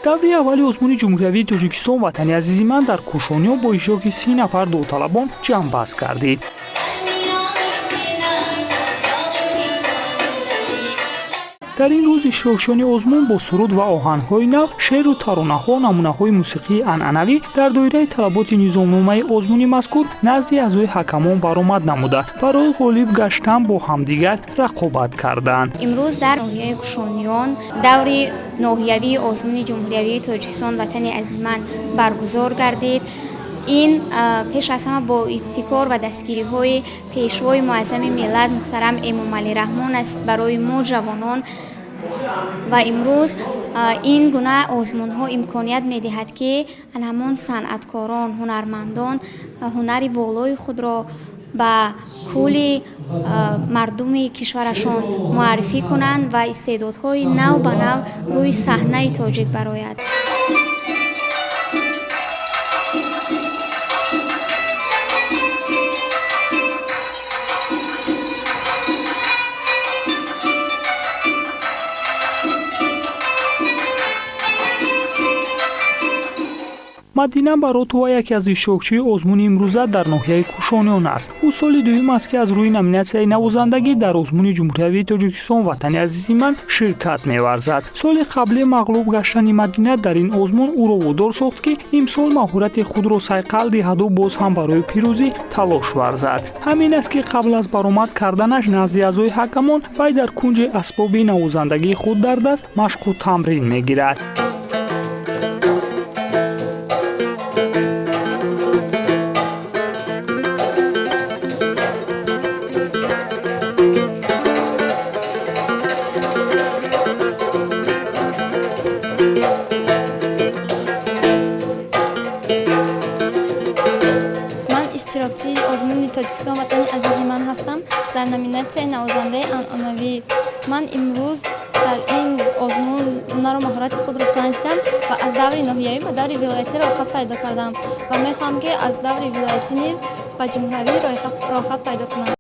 даври аввали озмуни ҷумҳуриявии Тоҷикистон ватани азизи ман дар кушониён бо иштироки 30 нафар довталабон ҷамъбаст гардид. дар ин рӯз иштирокчиёни озмун бо суруд ва оҳангҳои нав, шеъру таронаҳо, намунаҳои мусиқии анъанавӣ дар доираи талаботи низомномаи озмуни мазкур назди аъзои ҳакамон баромад намуда, барои ғолиб гаштан бо ҳамдигар рақобат карданд. имрӯз дар ноҳияи кушониён даври ноҳиявии озмуни ҷумҳуриявии Тоҷикистон ватани азизи ман баргузор гардид. ин пеш аз ҳама бо ибтикор ва дастгириҳои пешвои муаззами миллат муҳтарам Эмомалӣ Раҳмон аст барои мо ҷавонон ва имрӯз ин гуна озмунҳо имконият медиҳад ки ҳамон санъаткорон, ҳунармандон ҳунари волои худро ба кӯли мардуми кишварашон муаррифӣ кунанд ва истеъдодҳои нав ба нав рӯи саҳнаи тоҷик барояд. Мадина Баротова яке аз иштирокчии озмуни имрӯза дар ноҳияи Кушониён аст. ӯ соли дуюм аст ки аз рӯи номинатсияи навозандагӣ дар озмуни ҷумҳуриявии Тоҷикистон ватани азизи ман ширкат меварзад. соли қаблӣ мағлуб гаштани Мадина дар ин озмун ӯро водор сохт ки имсол маҳорати худро сайқал диҳаду боз ҳам барои пирӯзӣ талош варзад. ҳамин аст ки қабл аз баромад карданаш назди аъзои ҳакамон вай дар кунҷи асбоби навозандагии худ дар даст машқу тамрин мегирад. иштирокчии озмуни Тоҷикистон ватани азизи ман ҳастам дар номинатсияи навозандаи анъанавӣ. Ман имрӯз дар ин озмун ҳунару маҳорати худро санҷидам ва аз даври ноҳиявӣ ба даври вилоятӣ роҳхат пайдо кардам ва мехоҳам ки аз даври вилоятӣ низ ба ҷумҳуриявӣ роҳхат пайдо кунам.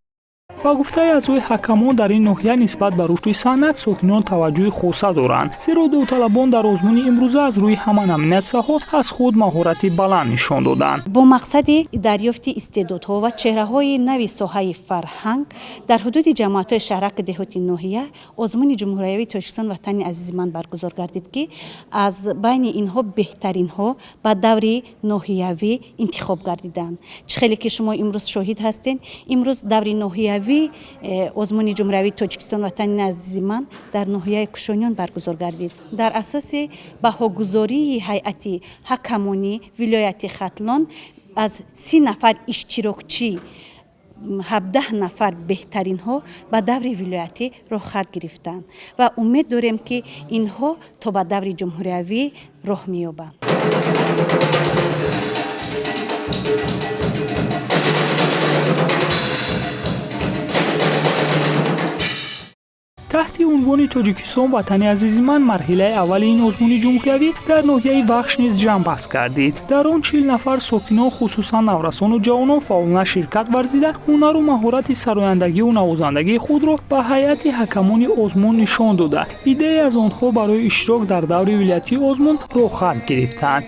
ба гуфтаи аъзои ҳакамон дар ин ноҳия нисбат ба рушди санъат сокинон таваҷҷӯҳи хоса доранд, зеро довталабон дар озмуни имрӯза аз рӯи ҳама номинатсияҳо аз худ маҳорати баланд нишон доданд. бо мақсади дарёфти истеъдодҳо ва чеҳраҳои нави соҳаи фарҳанг дар ҳудуди ҷамоатҳои шаҳраки деҳоти ноҳия озмуни ҷумҳуриявии Тоҷикистон ватани азизи ман баргузор гардид ки аз байни инҳо беҳтаринҳо ба даври ноҳиявӣ интихоб гардиданд. чӣ хеле ки шумо имрӯз шоҳид ҳастед, имрӯз даври ноҳиявӣ озмуни ҷумҳуриявии Тоҷикистон ватани азизи ман дар ноҳияи Кушониён баргузор гардид. дар асоси баҳогузории ҳайати ҳакамони вилояти Хатлон аз 30 нафар иштирокчӣ 17 нафар беҳтаринҳо ба даври вилоятӣ роҳхат гирифтанд ва умед дорем ки инҳо то ба даври ҷумҳуриявӣ роҳ меёбанд. таҳти унвони Тоҷикистон ватани азизи ман марҳилаи аввали ин озмуни ҷумҳуриявӣ дар ноҳияи Вахш низ ҷамъбаст гардид. дар он 40 нафар сокинон хусусан наврасону ҷавонон фаъолона ширкат варзида ҳунару маҳорати сарояндагию навозандагии худро ба ҳайати ҳакамони озмун нишон дода, идеи аз онҳо барои иштирок дар даври вилоятии озмун роҳхат гирифтанд.